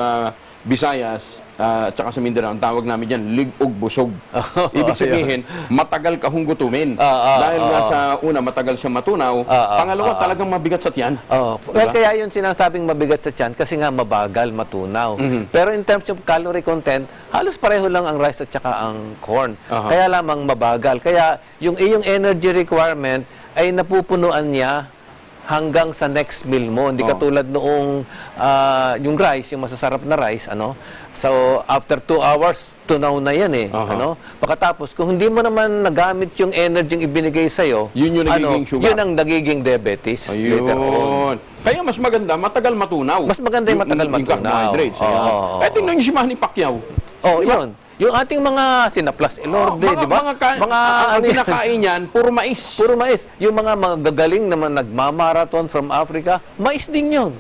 Visayas, tsaka sa Mindanao, ang tawag namin dyan, lig-ug busog. Ibig sabihin, matagal ka hong gutumin. Dahil nga sa una, matagal siya matunaw. Pangalawa, talagang mabigat sa tiyan. Well, kaya yun sinasabing mabigat sa tiyan kasi nga mabagal matunaw. Pero in terms of calorie content, halos pareho lang ang rice at saka ang corn. Kaya lamang mabagal. Kaya yung iyong energy requirement ay napupunuan niya hanggang sa next meal mo. Hindi katulad noong yung rice, yung masasarap na rice, So, after 2 hours, tunaw na yan Pagkatapos, kung hindi mo naman nagamit yung energy yung ibinigay sa'yo, yun yung nagiging sugar. Yun ang nagiging diabetes. Later on. Kaya mas maganda, matagal matunaw. Mas maganda yung matagal matunaw. Kaya tingnan yung si Manny Pacquiao. Yun. Yung ating mga sinaplas elorde, di ba? Ang kinakain yan, puro mais. Puro mais. Yung mga gagaling naman nagmamarathon from Africa, mais din yun.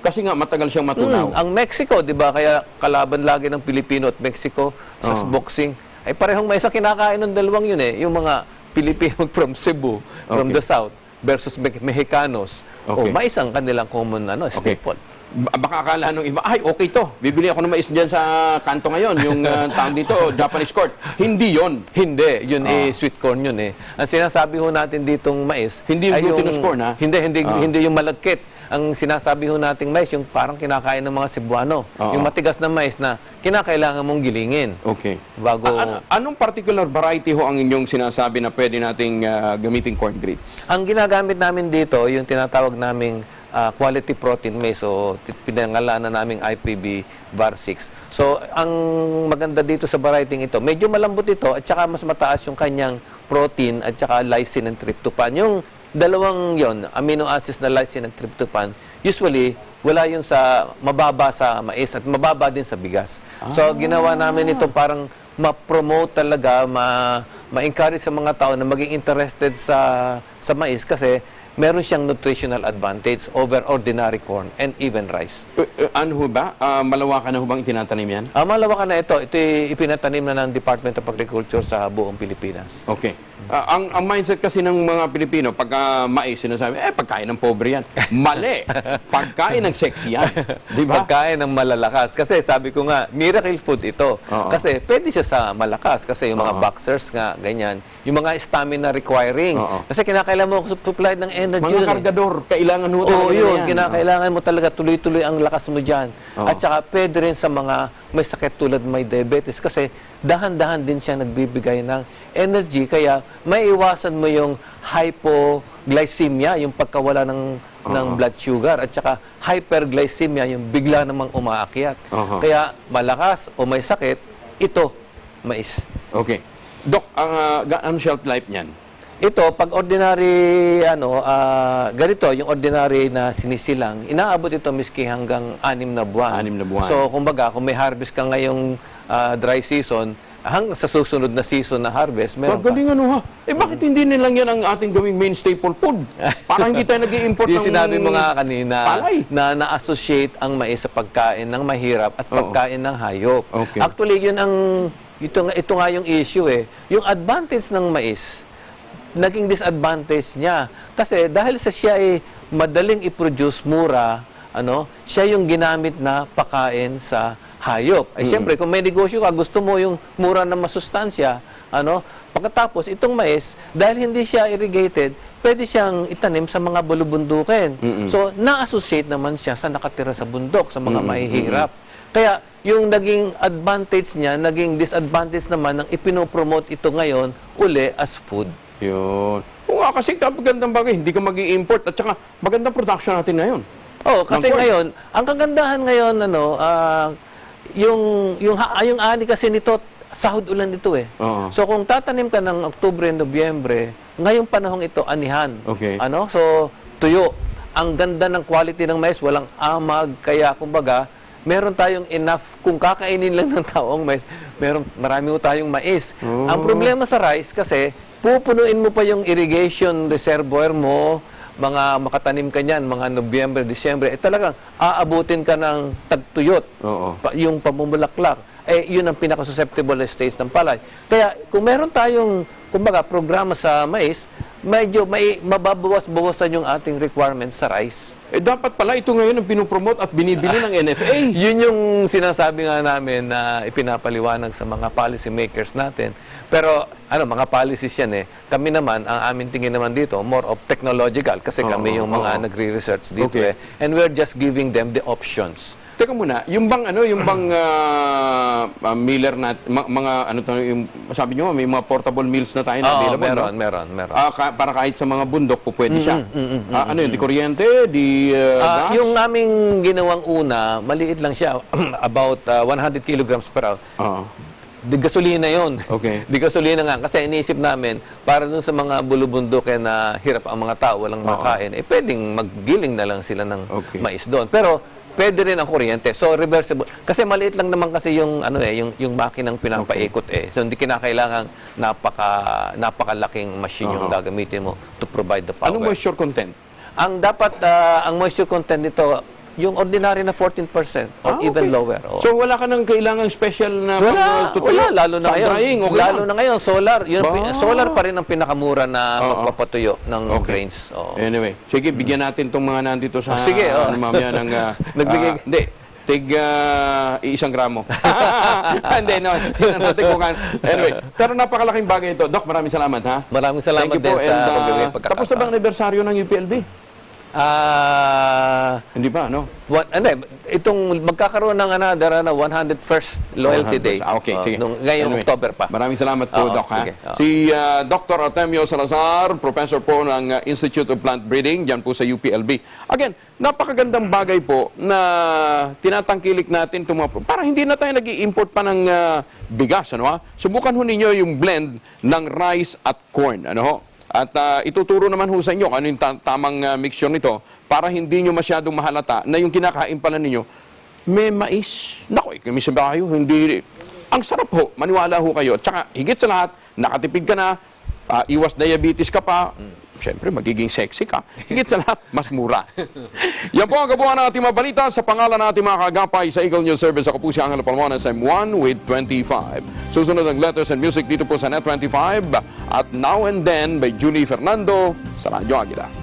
Kasi nga matagal siyang matunaw. Ang Mexico, di ba? Kaya kalaban lagi ng Pilipino at Mexico sa boxing. Ay parehong mais ang kinakain ng dalawang yun Yung mga Pilipino from Cebu, from the South, versus Mexicanos. Mais ang kanilang common staple. Baka akala nung iba, okay to. Bibili ako ng mais dyan sa kanto ngayon. Yung tawag dito, Japanese corn. Hindi yon. Hindi. Yun sweet corn yun Ang sinasabi ho natin ditong mais, hindi yung glutinous corn, ha? Hindi yung malagkit. Ang sinasabi ho nating mais, yung parang kinakain ng mga Cebuano. Yung matigas na mais na kinakailangan mong gilingin. Okay. Anong particular variety ho ang inyong sinasabi na pwede nating gamitin corn grits? Ang ginagamit namin dito, yung tinatawag naming quality protein maize, so pinangalanan naming IPB bar 6. So, ang maganda dito sa variety ito, medyo malambot ito at saka mas mataas yung kanyang protein at saka lysine and tryptophan. Yung dalawang yon, amino acids na lysine at tryptophan, usually, wala yun sa, mababa sa mais at mababa din sa bigas. So, ginawa namin ito parang ma-promote talaga, ma-encourage sa mga tao na maging interested sa mais kasi meron siyang nutritional advantage over ordinary corn and even rice. Ano ho ba? Malawakan na ho bang itinatanim yan? Malawakan na ito. Ito ipinatanim na ng Department of Agriculture sa buong Pilipinas. Okay. Ang mindset kasi ng mga Pilipino, pagka mais, sinasabi, pagkain ng pobre yan. Mali! Pagkain ng sexy yan. Di ba? Pagkain ng malalakas. Kasi sabi ko nga, miracle food ito. Kasi pwede siya sa malakas. Kasi yung mga boxers nga, ganyan. Yung mga stamina requiring. Kasi kinakailangan mo supply ng energy. Mga kargador, kailangan mo talaga yun. yan. Kinakailangan mo talaga tuloy-tuloy ang lakas mo dyan. At saka pwede rin sa mga may sakit tulad may diabetes. Kasi dahan-dahan din siya nagbibigay ng energy. Kaya may iwasan mo yung hypoglycemia, yung pagkawala ng blood sugar, at saka hyperglycemia, yung bigla namang umaakyat. Kaya malakas o may sakit, ito, mais. Okay. Dok, ang shelf life niyan? Ito, pag ordinary, ganito, yung ordinary na sinisilang, inaabot ito miski hanggang 6 na buwan. 6 na buwan. So, kumbaga, kung may harvest ka ngayong dry season, hanggang sa susunod na season na harvest, meron pa. Galing ha? Bakit hindi nilang yan ang ating gawing main staple food? Parang hindi tayo nag-i-import ng sinabi mo nga kanina, palay. na na-associate ang mais sa pagkain ng mahirap at pagkain ng hayop. Actually, yun ito nga yung issue Yung advantage ng mais, naging disadvantage niya. Kasi dahil siya ay madaling i-produce, mura, siya yung ginamit na pakain sa hayop. Ay siyempre, kung may negosyo ka, gusto mo yung mura na masustansya, pagkatapos itong mais, dahil hindi siya irrigated, pwede siyang itanim sa mga bulubundukin. So, na-associate naman siya sa nakatira sa bundok, sa mga mahihirap. Kaya, yung naging advantage niya, naging disadvantage naman ng ipinopromote ito ngayon uli as food. Yun. Kung kasi kapagandang bagay, hindi ka mag-i-import at saka magandang production natin ngayon. Kasi ngayon, ang kagandahan ngayon, yung ani kasi nito, sahod ulan ito So kung tatanim ka ng Oktubre, Nobyembre, ngayong panahong ito, anihan. So tuyo. Ang ganda ng quality ng mais, walang amag, kaya kumbaga, meron tayong enough, kung kakainin lang ng taong mais, marami tayong mais. Ang problema sa rice kasi, pupunuin mo pa yung irrigation reservoir mo, mga makatanim ka niyan, mga Nobyembre, Disyembre, talagang aabutin ka ng tagtuyot, yung pamumulaklak. Yun ang pinaka-susceptible stage ng palay. Kaya, kung meron tayong, kumbaga, programa sa mais, medyo may mababawas-bawasan yung ating requirements sa rice. Dapat pala ito ngayon ang pinupromote at binibili ng NFA. Yun yung sinasabi nga namin na ipinapaliwanag sa mga policy makers natin. Pero, mga policies yan Kami naman, ang aming tingin naman dito, more of technological kasi kami yung mga nagre-research dito And we're just giving them the options. Teka muna, yung bang miller na mga yung sabi niyo may mga portable mills na tayo na available. Meron. Para kahit sa mga bundok pwede siya. Di kuryente, di gas? Yung aming ginawang una, maliit lang siya, about 100 kilograms per hour. Di gasolina yun. Di gasolina nga. Kasi iniisip namin, para dun sa mga bulubundukin na hirap ang mga tao, walang makain, pwedeng maggiling na lang sila ng mais doon. Pero, pwede rin ang kuryente. So, reversible. Kasi maliit lang naman kasi yung, yung makinang pinapaikot So, hindi kinakailangan napakalaking machine yung gagamitin mo to provide the power. Anong moisture content? Ang moisture content nito, yung ordinary na 14% or even lower. So, wala ka nang kailangang special na Wala, lalo na ngayon. Drying, lalo na ngayon, solar. Solar pa rin ang pinakamura na magpapatuyo ng grains. Anyway, sige, bigyan natin itong mga nandito sa mamaya ng... Nagbigay... Hindi. Isang gramo. Hindi, Anyway, pero napakalaking bagay ito. Doc, maraming salamat, ha? Maraming salamat din sa pagbibigay pagkakataon. Tapos na bang anibersaryo ng UPLB? Hindi pa, Itong magkakaroon ng another 101st Loyalty Day. Sige. Ngayong October pa. Maraming salamat po, Doc. Si Dr. Artemio Salazar, professor po ng Institute of Plant Breeding, dyan po sa UPLB. Again, napakagandang bagay po na tinatangkilik natin para hindi na tayo nag-i-import pa ng bigas. Subukan ho ninyo yung blend ng rice at corn. At ituturo naman ho sa inyo ano yung tamang mixture nito para hindi nyo masyadong mahalata na yung kinakain pala ninyo may mais. Naku, kami sa bayo, hindi. Ang sarap ho, maniwala ho kayo. Tsaka higit sa lahat, nakatipid ka na, iwas diabetes ka pa, siyempre magiging sexy ka. Higit sa lahat, mas mura. Yan po ang kabuuan ng ating mga balita. Sa pangalan ng ating mga kagapay sa Eagle News Service, ako po si Angelo Palmones, M1 with 25. Susunod ang letters and music dito po sa Net 25 at Now and Then by Julie Fernando sa Radyo Agila.